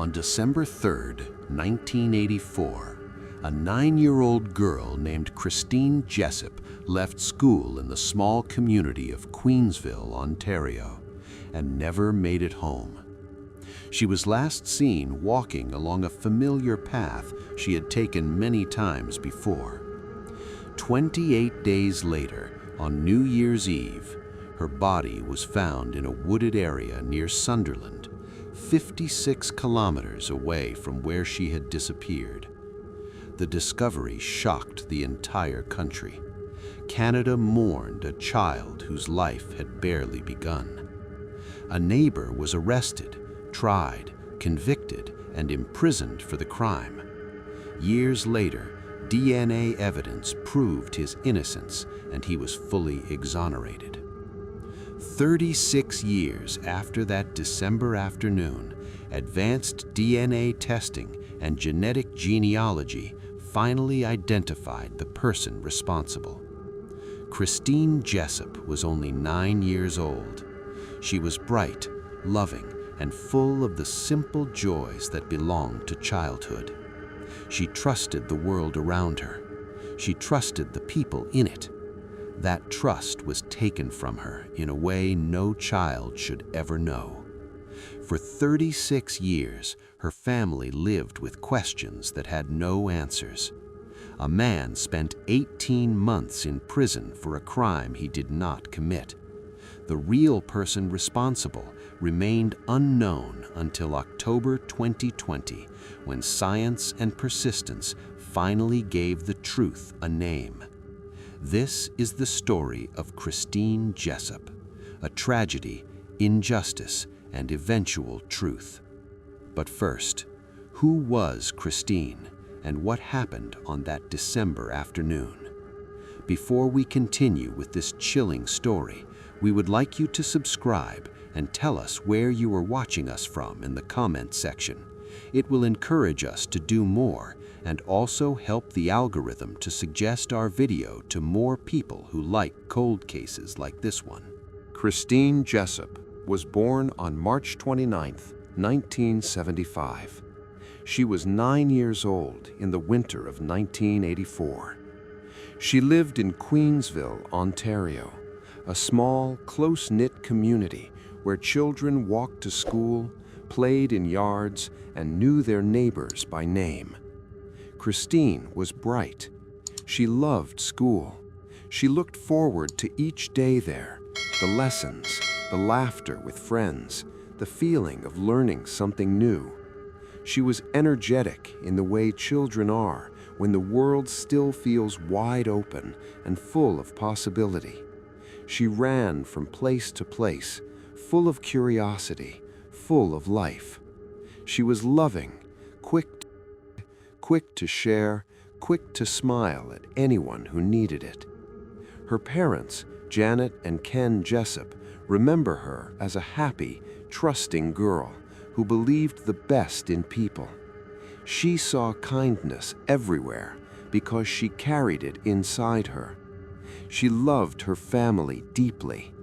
On December 3rd, 1984, a 9-year-old girl named Christine Jessop left school in the small community of Queensville, Ontario, and never made it home. She was last seen walking along a familiar path she had taken many times before. 28 days later, on New Year's Eve, her body was found in a wooded area near Sunderland, 56 kilometers away from where she had disappeared. The discovery shocked the entire country. Canada mourned a child whose life had barely begun. A neighbor was arrested, tried, convicted, and imprisoned for the crime. Years later, DNA evidence proved his innocence, and he was fully exonerated. 36 years after that December afternoon, advanced DNA testing and genetic genealogy finally identified the person responsible. Christine Jessop was only 9 years old. She was bright, loving, and full of the simple joys that belong to childhood. She trusted the world around her. She trusted the people in it. That trust was taken from her in a way no child should ever know. For 36 years, her family lived with questions that had no answers. A man spent 18 months in prison for a crime he did not commit. The real person responsible remained unknown until October 2020, when science and persistence finally gave the truth a name. This is the story of Christine Jessop, a tragedy, injustice, and eventual truth. But first, who was Christine, and what happened on that December afternoon? Before we continue with this chilling story, we would like you to subscribe and tell us where you are watching us from in the comment section. It will encourage us to do more and also help the algorithm to suggest our video to more people who like cold cases like this one. Christine Jessop was born on March 29, 1975. She was 9 years old in the winter of 1984. She lived in Queensville, Ontario, a small, close-knit community where children walked to school, played in yards, and knew their neighbors by name. Christine was bright. She loved school. She looked forward to each day there, the lessons, the laughter with friends, the feeling of learning something new. She was energetic in the way children are when the world still feels wide open and full of possibility. She ran from place to place, full of curiosity, full of life. She was loving, quick to share, quick to smile at anyone who needed it. Her parents, Janet and Ken Jessop, remember her as a happy, trusting girl who believed the best in people. She saw kindness everywhere because she carried it inside her. She loved her family deeply.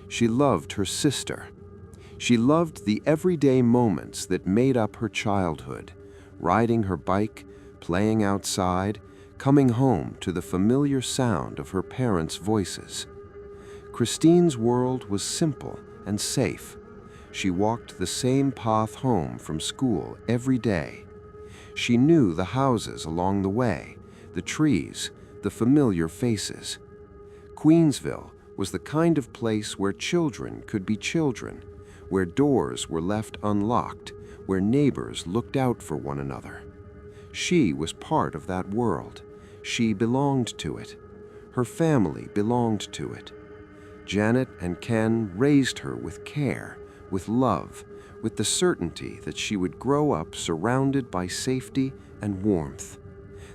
She loved her sister. She loved the everyday moments that made up her childhood, riding her bike, playing outside, coming home to the familiar sound of her parents' voices. Christine's world was simple and safe. She walked the same path home from school every day. She knew the houses along the way, the trees, the familiar faces. Queensville was the kind of place where children could be children, where doors were left unlocked, where neighbors looked out for one another. She was part of that world. She belonged to it. Her family belonged to it. Janet and Ken raised her with care, with love, with the certainty that she would grow up surrounded by safety and warmth.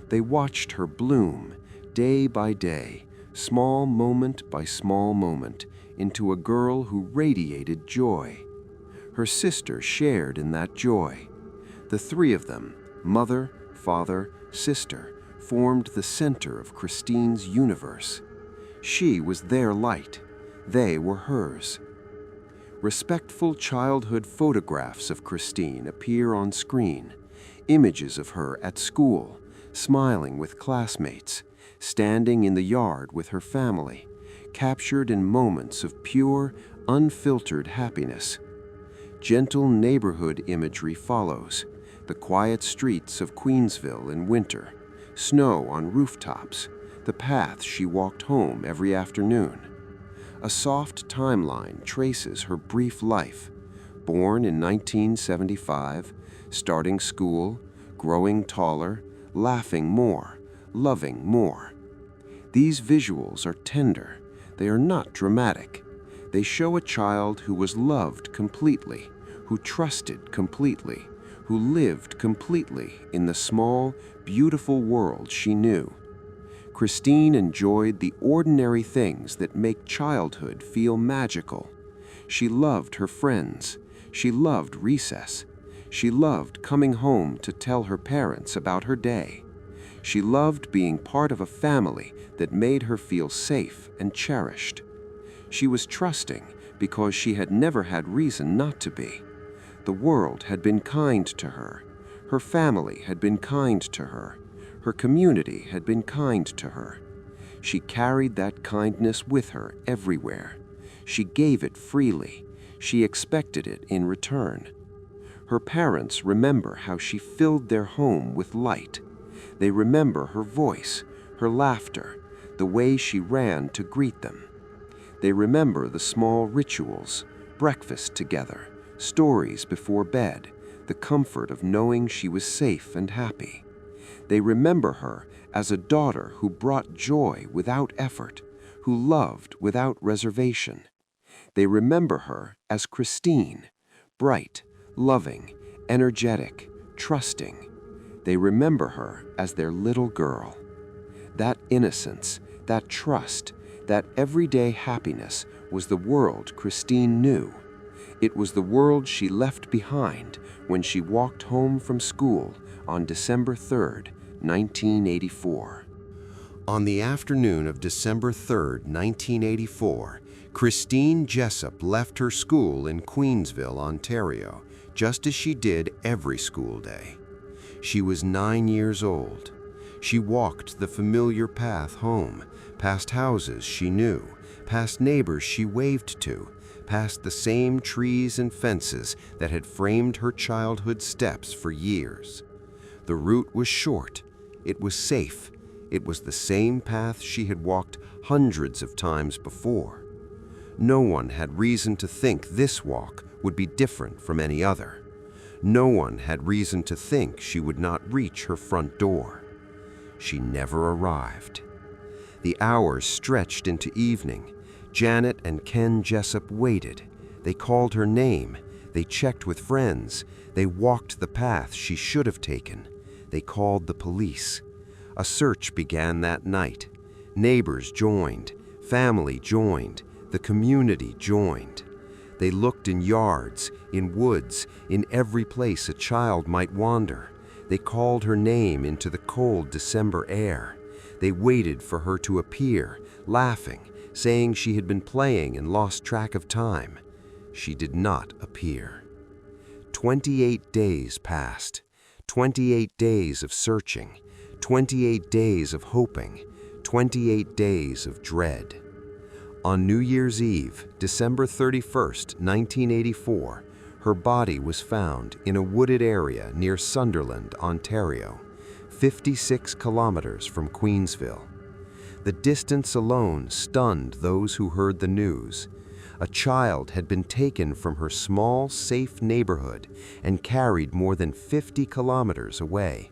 They watched her bloom day by day, small moment by small moment, into a girl who radiated joy. Her sister shared in that joy. The three of them, mother, father, sister, formed the center of Christine's universe. She was their light. They were hers. Respectful childhood photographs of Christine appear on screen, images of her at school, smiling with classmates, standing in the yard with her family, captured in moments of pure, unfiltered happiness. Gentle neighborhood imagery follows, the quiet streets of Queensville in winter, snow on rooftops, the path she walked home every afternoon. A soft timeline traces her brief life, born in 1975, starting school, growing taller, laughing more, loving more. These visuals are tender. They are not dramatic. They show a child who was loved completely, who trusted completely, who lived completely in the small, beautiful world she knew. Christine enjoyed the ordinary things that make childhood feel magical. She loved her friends. She loved recess. She loved coming home to tell her parents about her day. She loved being part of a family that made her feel safe and cherished. She was trusting because she had never had reason not to be. The world had been kind to her. Her family had been kind to her. Her community had been kind to her. She carried that kindness with her everywhere. She gave it freely. She expected it in return. Her parents remember how she filled their home with light. They remember her voice, her laughter, the way she ran to greet them. They remember the small rituals, breakfast together, stories before bed, the comfort of knowing she was safe and happy. They remember her as a daughter who brought joy without effort, who loved without reservation. They remember her as Christine, bright, loving, energetic, trusting. They remember her as their little girl. That innocence, that trust, that everyday happiness was the world Christine knew. It was the world she left behind when she walked home from school on December 3rd, 1984. On the afternoon of December 3rd, 1984, Christine Jessop left her school in Queensville, Ontario, just as she did every school day. She was 9 years old. She walked the familiar path home, past houses she knew, past neighbors she waved to, past the same trees and fences that had framed her childhood steps for years. The route was short. It was safe. It was the same path she had walked hundreds of times before. No one had reason to think this walk would be different from any other. No one had reason to think she would not reach her front door. She never arrived. The hours stretched into evening. Janet and Ken Jessop waited. They called her name. They checked with friends. They walked the path she should have taken. They called the police. A search began that night. Neighbors joined. Family joined. The community joined. They looked in yards, in woods, in every place a child might wander. They called her name into the cold December air. They waited for her to appear, laughing, saying she had been playing and lost track of time. She did not appear. 28 days passed. 28 days of searching. 28 days of hoping. 28 days of dread. On New Year's Eve, December 31st, 1984, her body was found in a wooded area near Sunderland, Ontario, 56 kilometers from Queensville. The distance alone stunned those who heard the news. A child had been taken from her small, safe neighborhood and carried more than 50 kilometers away.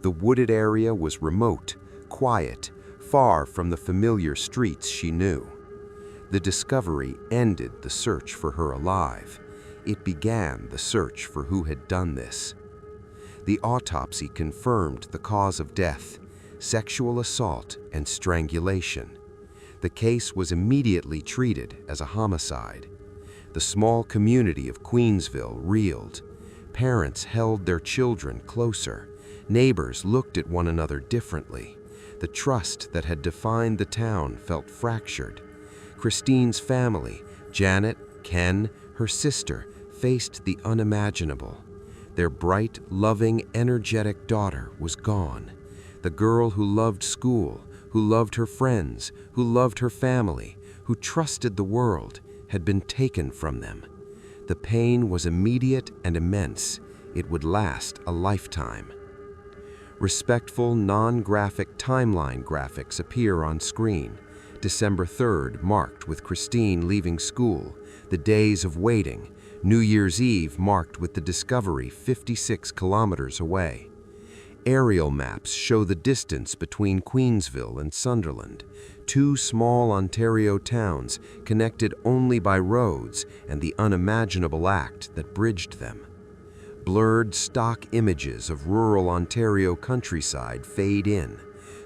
The wooded area was remote, quiet, far from the familiar streets she knew. The discovery ended the search for her alive. It began the search for who had done this. The autopsy confirmed the cause of death: sexual assault and strangulation. The case was immediately treated as a homicide. The small community of Queensville reeled. Parents held their children closer. Neighbors looked at one another differently. The trust that had defined the town felt fractured. Christine's family, Janet, Ken, her sister, faced the unimaginable. Their bright, loving, energetic daughter was gone. The girl who loved school, who loved her friends, who loved her family, who trusted the world, had been taken from them. The pain was immediate and immense. It would last a lifetime. Respectful, non-graphic timeline graphics appear on screen. December 3rd marked with Christine leaving school, the days of waiting. New Year's Eve marked with the discovery 56 kilometers away. Aerial maps show the distance between Queensville and Sunderland, two small Ontario towns connected only by roads and the unimaginable act that bridged them. Blurred stock images of rural Ontario countryside fade in.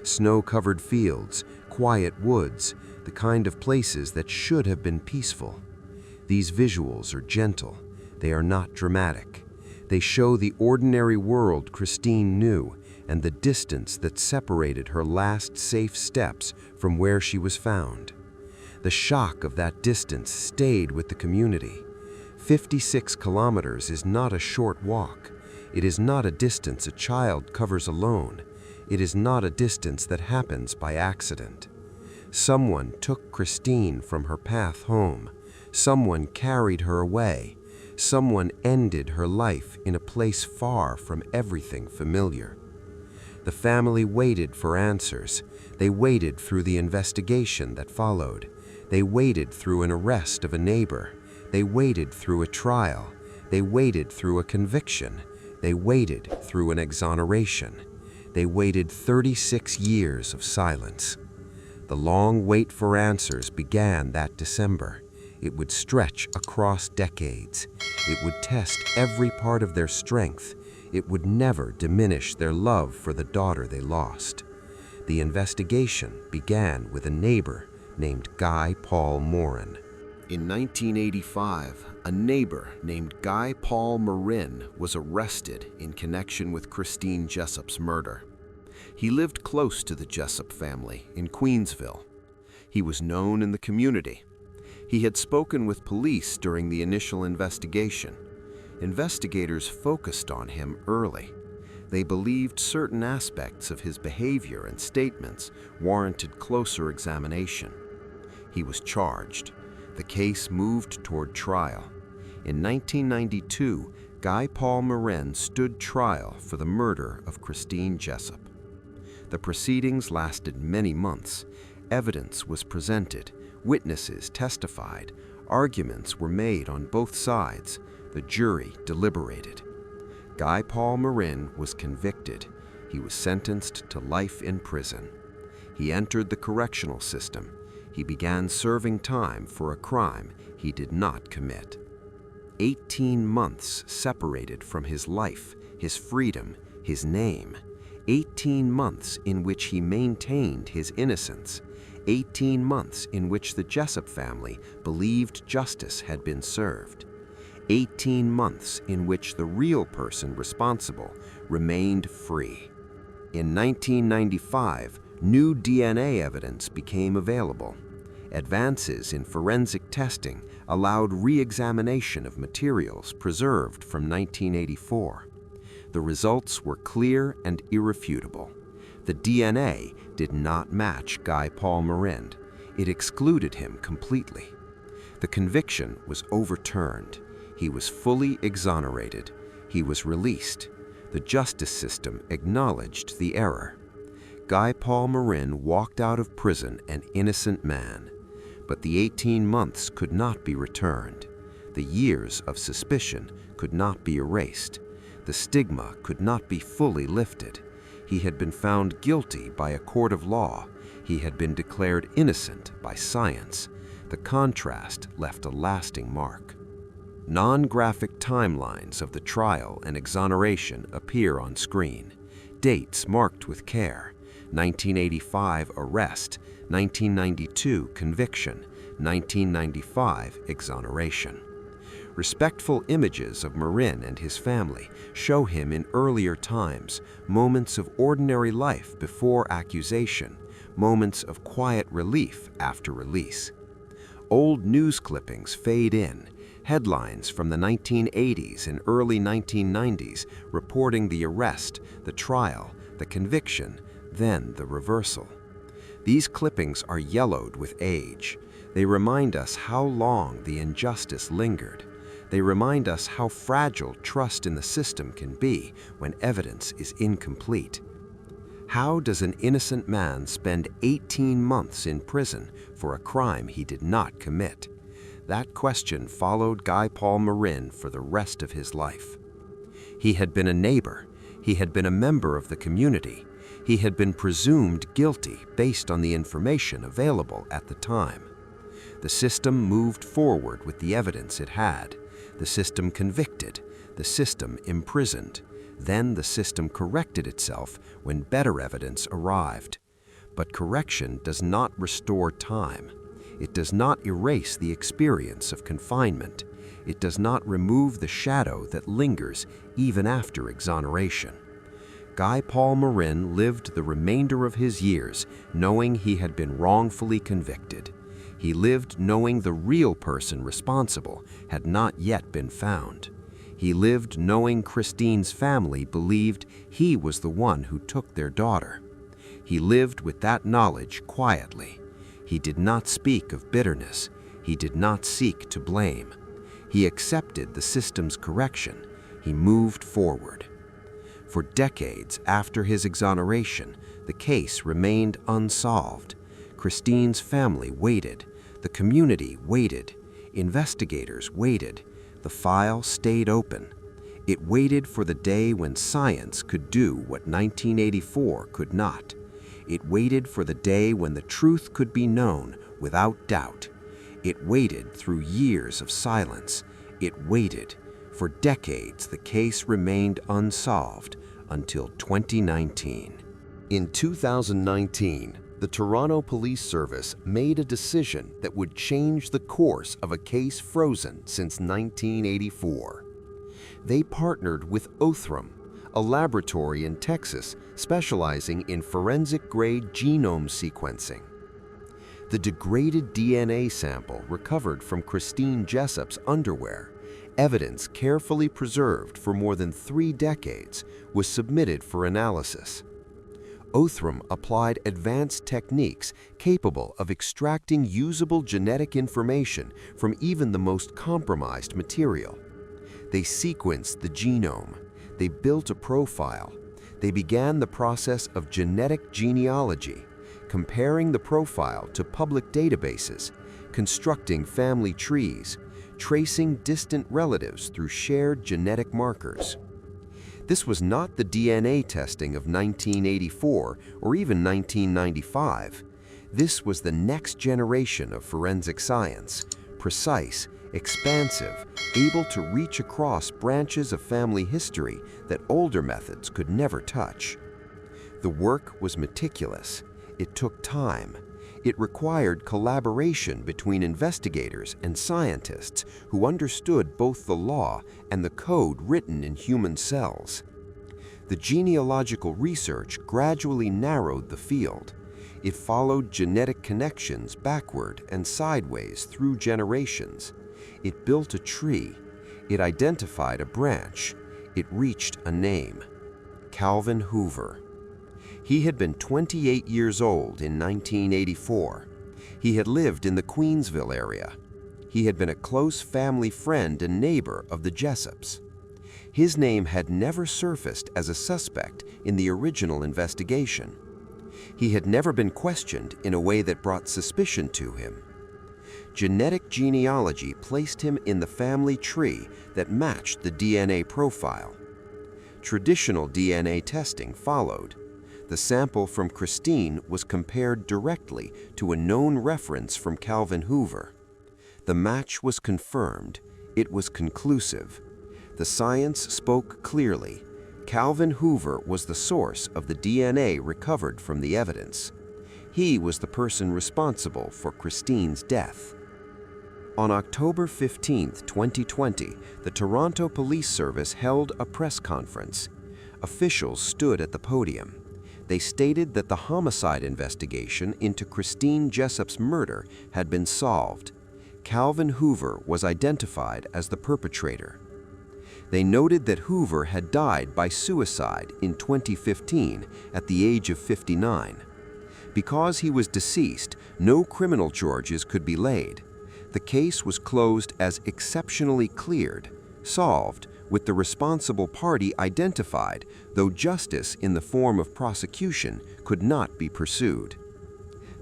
Snow-covered fields, quiet woods, the kind of places that should have been peaceful. These visuals are gentle. They are not dramatic. They show the ordinary world Christine knew and the distance that separated her last safe steps from where she was found. The shock of that distance stayed with the community. 56 kilometers is not a short walk. It is not a distance a child covers alone. It is not a distance that happens by accident. Someone took Christine from her path home. Someone carried her away. Someone ended her life in a place far from everything familiar. The family waited for answers. They waited through the investigation that followed. They waited through an arrest of a neighbor. They waited through a trial. They waited through a conviction. They waited through an exoneration. They waited 36 years of silence. The long wait for answers began that December. It would stretch across decades. It would test every part of their strength. It would never diminish their love for the daughter they lost. The investigation began with a neighbor named Guy Paul Morin. In 1985, a neighbor named Guy Paul Morin was arrested in connection with Christine Jessop's murder. He lived close to the Jessop family in Queensville. He was known in the community. He had spoken with police during the initial investigation. Investigators focused on him early. They believed certain aspects of his behavior and statements warranted closer examination. He was charged. The case moved toward trial. In 1992, Guy Paul Morin stood trial for the murder of Christine Jessop. The proceedings lasted many months. Evidence was presented. Witnesses testified. Arguments were made on both sides. The jury deliberated. Guy Paul Morin was convicted. He was sentenced to life in prison. He entered the correctional system. He began serving time for a crime he did not commit. 18 months separated from his life, his freedom, his name. 18 months in which he maintained his innocence. 18 months in which the Jessop family believed justice had been served. 18 months in which the real person responsible remained free. In 1995, new DNA evidence became available. Advances in forensic testing allowed re-examination of materials preserved from 1984. The results were clear and irrefutable. The DNA did not match Guy Paul Morin. It excluded him completely. The conviction was overturned. He was fully exonerated. He was released. The justice system acknowledged the error. Guy Paul Morin walked out of prison an innocent man. But the 18 months could not be returned. The years of suspicion could not be erased. The stigma could not be fully lifted. He had been found guilty by a court of law. He had been declared innocent by science. The contrast left a lasting mark. Non-graphic timelines of the trial and exoneration appear on screen. Dates marked with care. 1985 arrest, 1992 conviction, 1995 exoneration. Respectful images of Morin and his family show him in earlier times, moments of ordinary life before accusation, moments of quiet relief after release. Old news clippings fade in. Headlines from the 1980s and early 1990s reporting the arrest, the trial, the conviction, then the reversal. These clippings are yellowed with age. They remind us how long the injustice lingered. They remind us how fragile trust in the system can be when evidence is incomplete. How does an innocent man spend 18 months in prison for a crime he did not commit? That question followed Guy Paul Morin for the rest of his life. He had been a neighbor. He had been a member of the community. He had been presumed guilty based on the information available at the time. The system moved forward with the evidence it had. The system convicted. The system imprisoned. Then the system corrected itself when better evidence arrived. But correction does not restore time. It does not erase the experience of confinement. It does not remove the shadow that lingers even after exoneration. Guy Paul Morin lived the remainder of his years knowing he had been wrongfully convicted. He lived knowing the real person responsible had not yet been found. He lived knowing Christine's family believed he was the one who took their daughter. He lived with that knowledge quietly. He did not speak of bitterness. He did not seek to blame. He accepted the system's correction. He moved forward. For decades after his exoneration, the case remained unsolved. Christine's family waited. The community waited. Investigators waited. The file stayed open. It waited for the day when science could do what 1984 could not. It waited for the day when the truth could be known without doubt. It waited through years of silence. It waited. For decades, the case remained unsolved until 2019. In 2019, the Toronto Police Service made a decision that would change the course of a case frozen since 1984. They partnered with Othram, a laboratory in Texas specializing in forensic-grade genome sequencing. The degraded DNA sample recovered from Christine Jessop's underwear, evidence carefully preserved for more than 3 decades, was submitted for analysis. Othram applied advanced techniques capable of extracting usable genetic information from even the most compromised material. They sequenced the genome. They built a profile. They began the process of genetic genealogy, comparing the profile to public databases, constructing family trees, tracing distant relatives through shared genetic markers. This was not the DNA testing of 1984 or even 1995. This was the next generation of forensic science, precise, expansive, able to reach across branches of family history that older methods could never touch. The work was meticulous. It took time. It required collaboration between investigators and scientists who understood both the law and the code written in human cells. The genealogical research gradually narrowed the field. It followed genetic connections backward and sideways through generations. It built a tree. It identified a branch. It reached a name: Calvin Hoover. He had been 28 years old in 1984. He had lived in the Queensville area. He had been a close family friend and neighbor of the Jessops. His name had never surfaced as a suspect in the original investigation. He had never been questioned in a way that brought suspicion to him. Genetic genealogy placed him in the family tree that matched the DNA profile. Traditional DNA testing followed. The sample from Christine was compared directly to a known reference from Calvin Hoover. The match was confirmed. It was conclusive. The science spoke clearly. Calvin Hoover was the source of the DNA recovered from the evidence. He was the person responsible for Christine's death. On October 15, 2020, the Toronto Police Service held a press conference. Officials stood at the podium. They stated that the homicide investigation into Christine Jessop's murder had been solved. Calvin Hoover was identified as the perpetrator. They noted that Hoover had died by suicide in 2015 at the age of 59. Because he was deceased, no criminal charges could be laid. The case was closed as exceptionally cleared, solved, with the responsible party identified, though justice in the form of prosecution could not be pursued.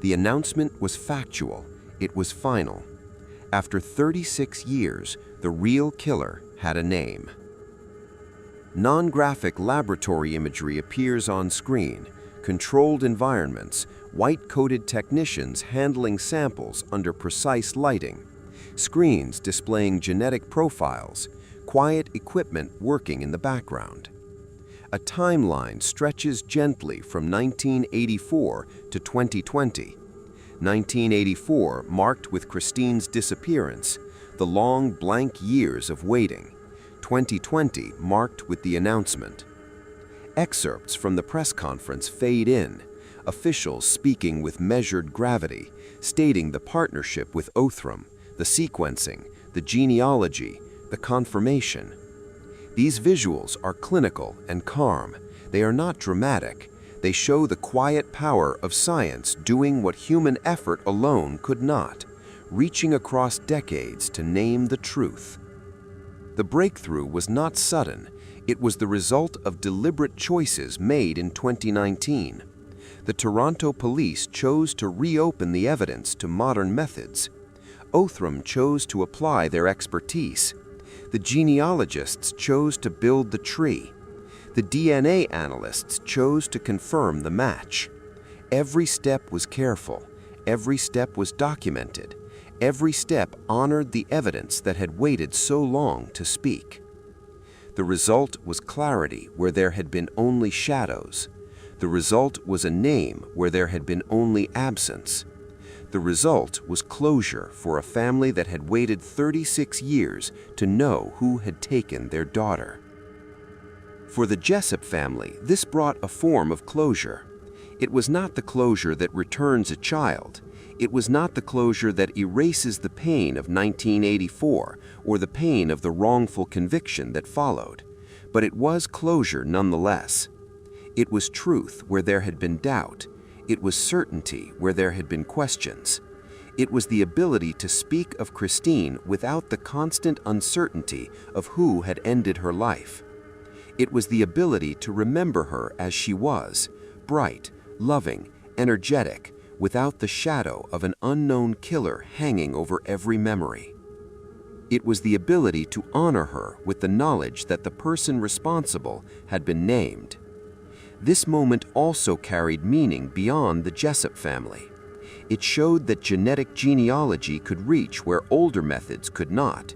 The announcement was factual. It was final. After 36 years, the real killer had a name. Non-graphic laboratory imagery appears on screen, controlled environments, white-coated technicians handling samples under precise lighting, screens displaying genetic profiles, quiet equipment working in the background. A timeline stretches gently from 1984 to 2020. 1984 marked with Christine's disappearance, the long blank years of waiting. 2020 marked with the announcement. Excerpts from the press conference fade in, officials speaking with measured gravity, stating the partnership with Othram, the sequencing, the genealogy, the confirmation. These visuals are clinical and calm. They are not dramatic. They show the quiet power of science doing what human effort alone could not, reaching across decades to name the truth. The breakthrough was not sudden. It was the result of deliberate choices made in 2019. The Toronto police chose to reopen the evidence to modern methods. Othram chose to apply their expertise. The genealogists chose to build the tree. The DNA analysts chose to confirm the match. Every step was careful. Every step was documented. Every step honored the evidence that had waited so long to speak. The result was clarity where there had been only shadows. The result was a name where there had been only absence. The result was closure for a family that had waited 36 years to know who had taken their daughter. For the Jessop family, this brought a form of closure. It was not the closure that returns a child. It was not the closure that erases the pain of 1984 or the pain of the wrongful conviction that followed. But it was closure nonetheless. It was truth where there had been doubt. It was certainty where there had been questions. It was the ability to speak of Christine without the constant uncertainty of who had ended her life. It was the ability to remember her as she was, bright, loving, energetic, without the shadow of an unknown killer hanging over every memory. It was the ability to honor her with the knowledge that the person responsible had been named. This moment also carried meaning beyond the Jessop family. It showed that genetic genealogy could reach where older methods could not.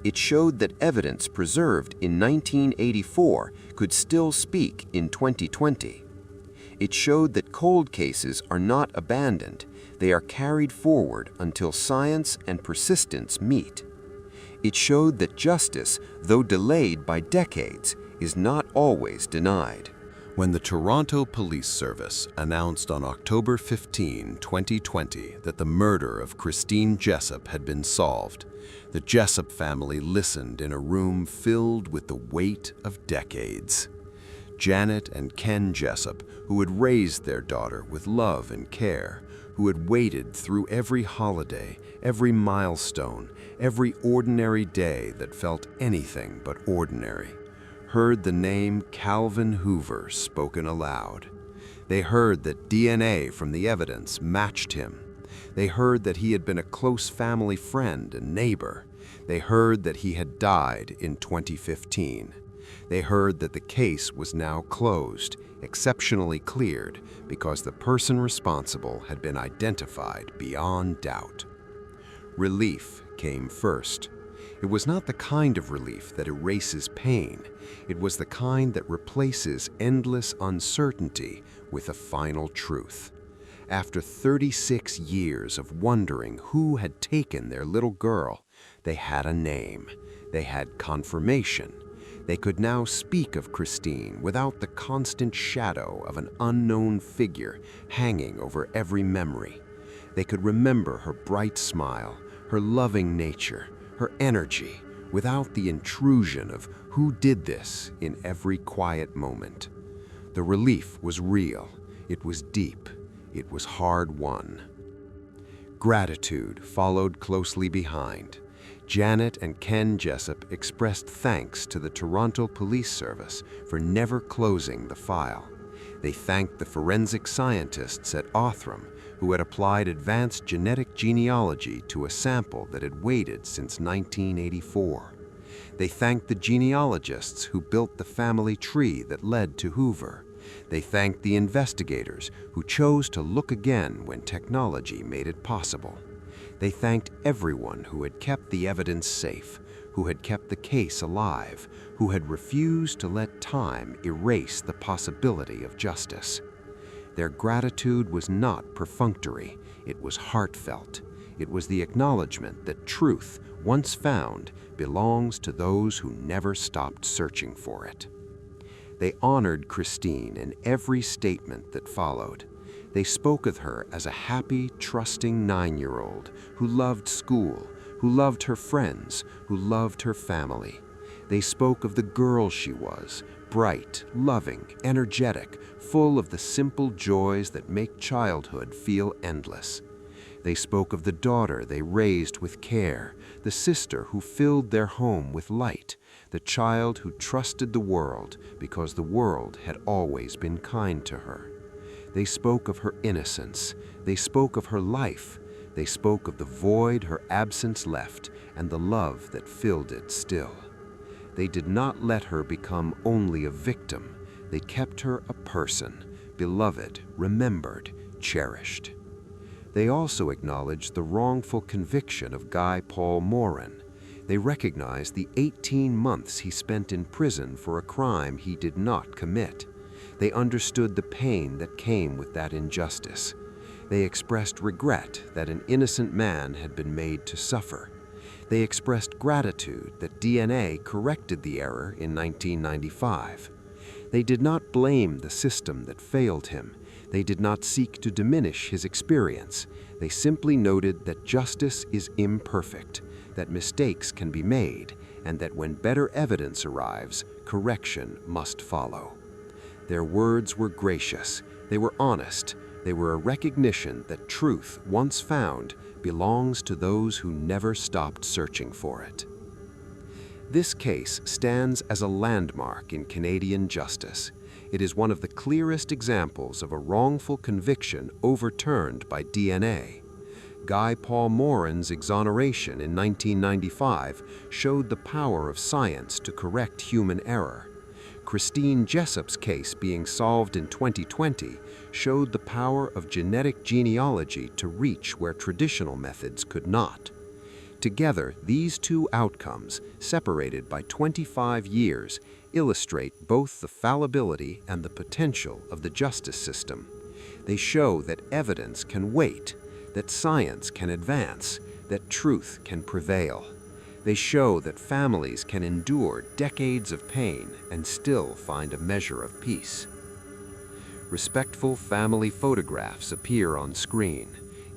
It showed that evidence preserved in 1984 could still speak in 2020. It showed that cold cases are not abandoned. They are carried forward until science and persistence meet. It showed that justice, though delayed by decades, is not always denied. When the Toronto Police Service announced on October 15, 2020 that the murder of Christine Jessop had been solved, the Jessop family listened in a room filled with the weight of decades. Janet and Ken Jessop, who had raised their daughter with love and care, who had waited through every holiday, every milestone, every ordinary day that felt anything but ordinary, heard the name Calvin Hoover spoken aloud. They heard that DNA from the evidence matched him. They heard that he had been a close family friend and neighbor. They heard that he had died in 2015. They heard that the case was now closed, exceptionally cleared, because the person responsible had been identified beyond doubt. Relief came first. It was not the kind of relief that erases pain. It was the kind that replaces endless uncertainty with a final truth. After 36 years of wondering who had taken their little girl, they had a name. They had confirmation. They could now speak of Christine without the constant shadow of an unknown figure hanging over every memory. They could remember her bright smile, her loving nature, her energy, without the intrusion of who did this in every quiet moment. The relief was real, it was deep, it was hard-won. Gratitude followed closely behind. Janet and Ken Jessop expressed thanks to the Toronto Police Service for never closing the file. They thanked the forensic scientists at Othram who had applied advanced genetic genealogy to a sample that had waited since 1984. They thanked the genealogists who built the family tree that led to Hoover. They thanked the investigators who chose to look again when technology made it possible. They thanked everyone who had kept the evidence safe, who had kept the case alive, who had refused to let time erase the possibility of justice. Their gratitude was not perfunctory, it was heartfelt. It was the acknowledgement that truth, once found, belongs to those who never stopped searching for it. They honored Christine in every statement that followed. They spoke of her as a happy, trusting 9-year-old who loved school, who loved her friends, who loved her family. They spoke of the girl she was, bright, loving, energetic, full of the simple joys that make childhood feel endless. They spoke of the daughter they raised with care, the sister who filled their home with light, the child who trusted the world because the world had always been kind to her. They spoke of her innocence. They spoke of her life. They spoke of the void her absence left and the love that filled it still. They did not let her become only a victim. They kept her a person, beloved, remembered, cherished. They also acknowledged the wrongful conviction of Guy Paul Morin. They recognized the 18 months he spent in prison for a crime he did not commit. They understood the pain that came with that injustice. They expressed regret that an innocent man had been made to suffer. They expressed gratitude that DNA corrected the error in 1995. They did not blame the system that failed him. They did not seek to diminish his experience. They simply noted that justice is imperfect, that mistakes can be made, and that when better evidence arrives, correction must follow. Their words were gracious, they were honest, they were a recognition that truth, once found, belongs to those who never stopped searching for it. This case stands as a landmark in Canadian justice. It is one of the clearest examples of a wrongful conviction overturned by DNA. Guy Paul Morin's exoneration in 1995 showed the power of science to correct human error. Christine Jessop's case being solved in 2020 showed the power of genetic genealogy to reach where traditional methods could not. Together, these two outcomes, separated by 25 years, illustrate both the fallibility and the potential of the justice system. They show that evidence can wait, that science can advance, that truth can prevail. They show that families can endure decades of pain and still find a measure of peace. Respectful family photographs appear on screen.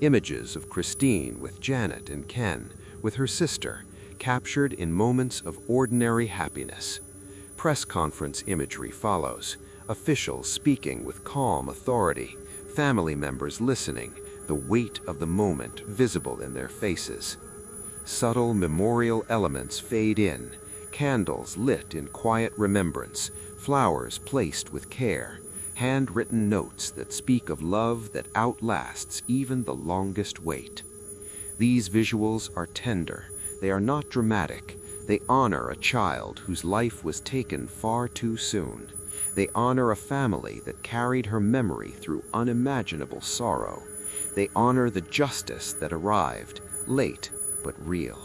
Images of Christine with Janet and Ken, with her sister, captured in moments of ordinary happiness. Press conference imagery follows, officials speaking with calm authority, family members listening, the weight of the moment visible in their faces. Subtle memorial elements fade in, candles lit in quiet remembrance, flowers placed with care, handwritten notes that speak of love that outlasts even the longest wait. These visuals are tender, they are not dramatic, they honor a child whose life was taken far too soon. They honor a family that carried her memory through unimaginable sorrow. They honor the justice that arrived, late but real.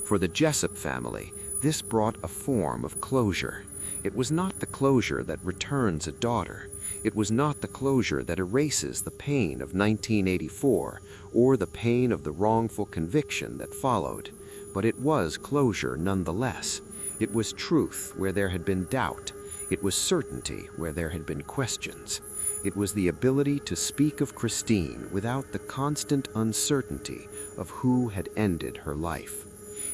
For the Jessop family, this brought a form of closure. It was not the closure that returns a daughter. It was not the closure that erases the pain of 1984 or the pain of the wrongful conviction that followed. But it was closure nonetheless. It was truth where there had been doubt. It was certainty where there had been questions. It was the ability to speak of Christine without the constant uncertainty of who had ended her life.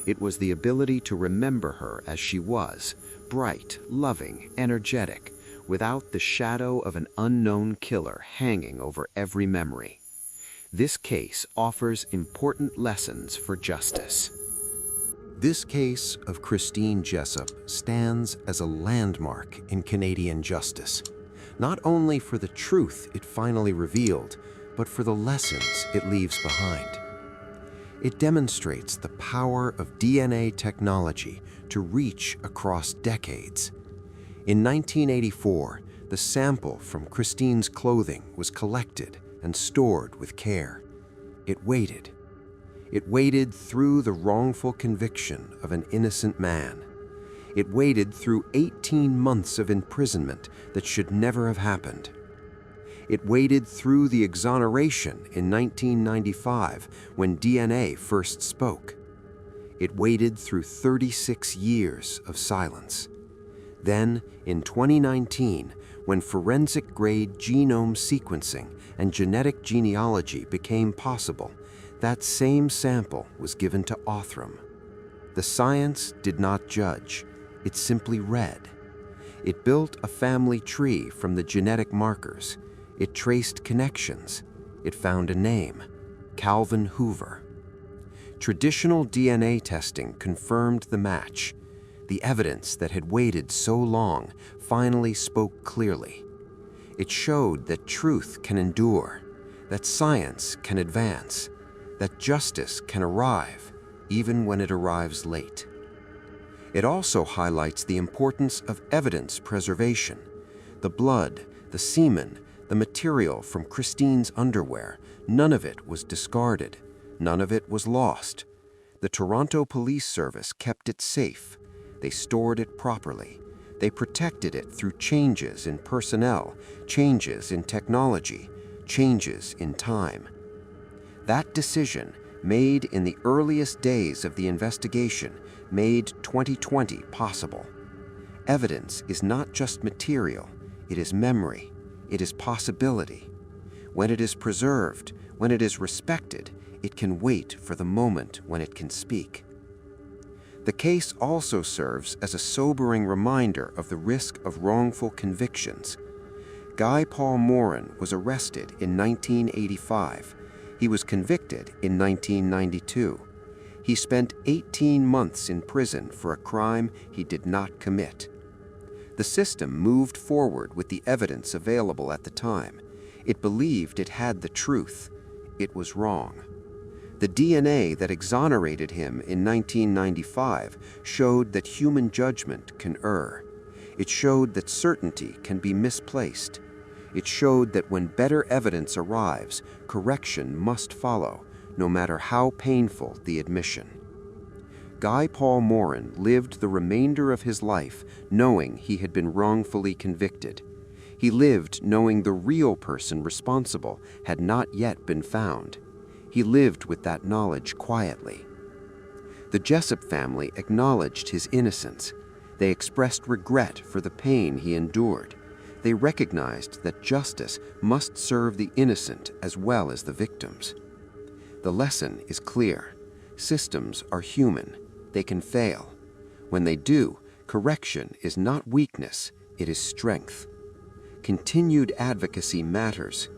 It was the ability to remember her as she was, bright, loving, energetic, without the shadow of an unknown killer hanging over every memory. This case offers important lessons for justice. This case of Christine Jessop stands as a landmark in Canadian justice, not only for the truth it finally revealed, but for the lessons it leaves behind. It demonstrates the power of DNA technology to reach across decades. In 1984, the sample from Christine's clothing was collected and stored with care. It waited. It waited through the wrongful conviction of an innocent man. It waited through 18 months of imprisonment that should never have happened. It waited through the exoneration in 1995 when DNA first spoke. It waited through 36 years of silence. Then, in 2019, when forensic-grade genome sequencing and genetic genealogy became possible, that same sample was given to Othram. The science did not judge, it simply read. It built a family tree from the genetic markers. It traced connections. It found a name, Calvin Hoover. Traditional DNA testing confirmed the match. The evidence that had waited so long finally spoke clearly. It showed that truth can endure, that science can advance, that justice can arrive even when it arrives late. It also highlights the importance of evidence preservation. The blood, the semen, the material from Christine's underwear, none of it was discarded. None of it was lost. The Toronto Police Service kept it safe. They stored it properly. They protected it through changes in personnel, changes in technology, changes in time. That decision, made in the earliest days of the investigation, made 2020 possible. Evidence is not just material, it is memory, it is possibility. When it is preserved, when it is respected, it can wait for the moment when it can speak. The case also serves as a sobering reminder of the risk of wrongful convictions. Guy Paul Morin was arrested in 1985. He was convicted in 1992. He spent 18 months in prison for a crime he did not commit. The system moved forward with the evidence available at the time. It believed it had the truth. It was wrong. The DNA that exonerated him in 1995 showed that human judgment can err. It showed that certainty can be misplaced. It showed that when better evidence arrives, correction must follow, no matter how painful the admission. Guy Paul Morin lived the remainder of his life knowing he had been wrongfully convicted. He lived knowing the real person responsible had not yet been found. He lived with that knowledge quietly. The Jessop family acknowledged his innocence. They expressed regret for the pain he endured. They recognized that justice must serve the innocent as well as the victims. The lesson is clear. Systems are human. They can fail. When they do, correction is not weakness, it is strength. Continued advocacy matters.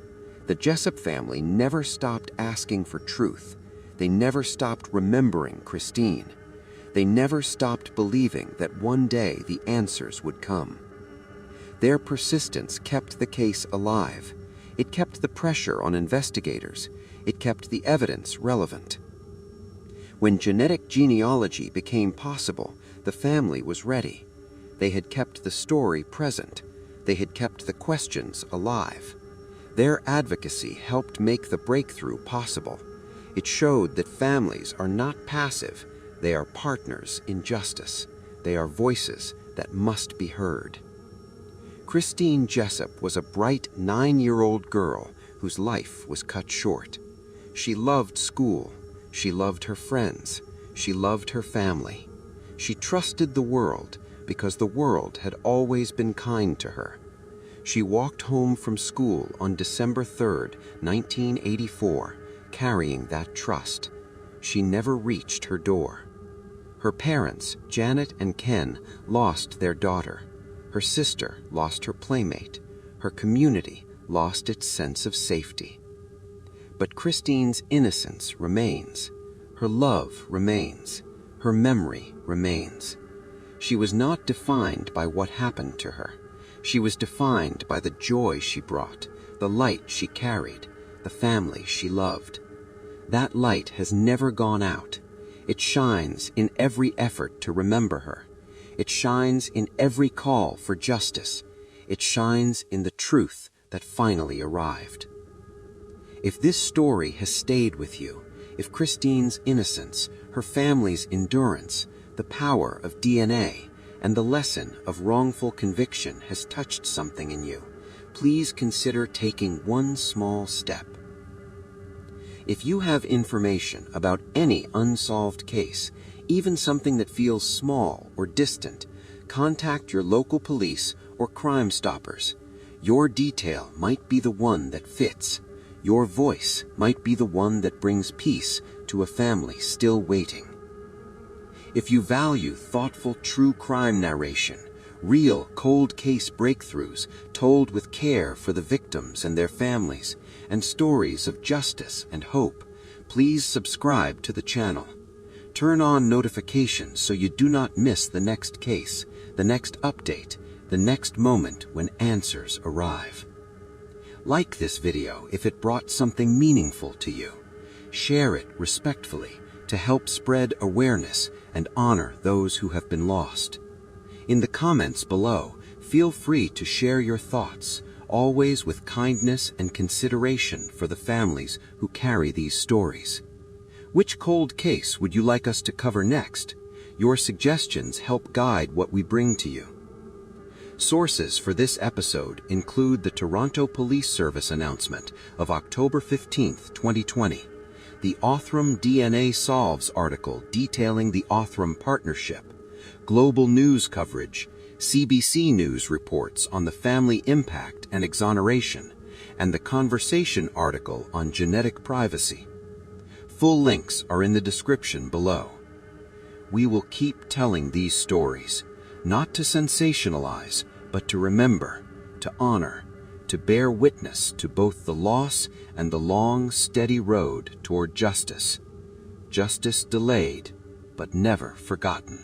The Jessop family never stopped asking for truth. They never stopped remembering Christine. They never stopped believing that one day the answers would come. Their persistence kept the case alive. It kept the pressure on investigators. It kept the evidence relevant. When genetic genealogy became possible, the family was ready. They had kept the story present. They had kept the questions alive. Their advocacy helped make the breakthrough possible. It showed that families are not passive. They are partners in justice. They are voices that must be heard. Christine Jessop was a bright 9-year-old girl whose life was cut short. She loved school. She loved her friends. She loved her family. She trusted the world because the world had always been kind to her. She walked home from school on December 3rd, 1984, carrying that trust. she never reached her door. Her parents, Janet and Ken, lost their daughter. Her sister lost her playmate. Her community lost its sense of safety. But Christine's innocence remains. Her love remains. Her memory remains. She was not defined by what happened to her. She was defined by the joy she brought, the light she carried, the family she loved. That light has never gone out. It shines in every effort to remember her. It shines in every call for justice. It shines in the truth that finally arrived. If this story has stayed with you, if Christine's innocence, her family's endurance, the power of DNA, and the lesson of wrongful conviction has touched something in you, please consider taking one small step. If you have information about any unsolved case, even something that feels small or distant, contact your local police or Crime Stoppers. Your detail might be the one that fits. Your voice might be the one that brings peace to a family still waiting. If you value thoughtful true crime narration, real cold case breakthroughs told with care for the victims and their families, and stories of justice and hope, please subscribe to the channel. Turn on notifications so you do not miss the next case, the next update, the next moment when answers arrive. Like this video if it brought something meaningful to you. Share it respectfully to help spread awareness and honor those who have been lost. In the comments below, feel free to share your thoughts, always with kindness and consideration for the families who carry these stories. Which cold case would you like us to cover next? Your suggestions help guide what we bring to you. Sources for this episode include the Toronto Police Service announcement of October 15, 2020, the Othram DNA Solves article detailing the Othram partnership, global news coverage, CBC News reports on the family impact and exoneration, and the Conversation article on genetic privacy. Full links are in the description below. We will keep telling these stories, not to sensationalize, but to remember, to honor, to bear witness to both the loss and the long, steady road toward justice. Justice delayed, but never forgotten.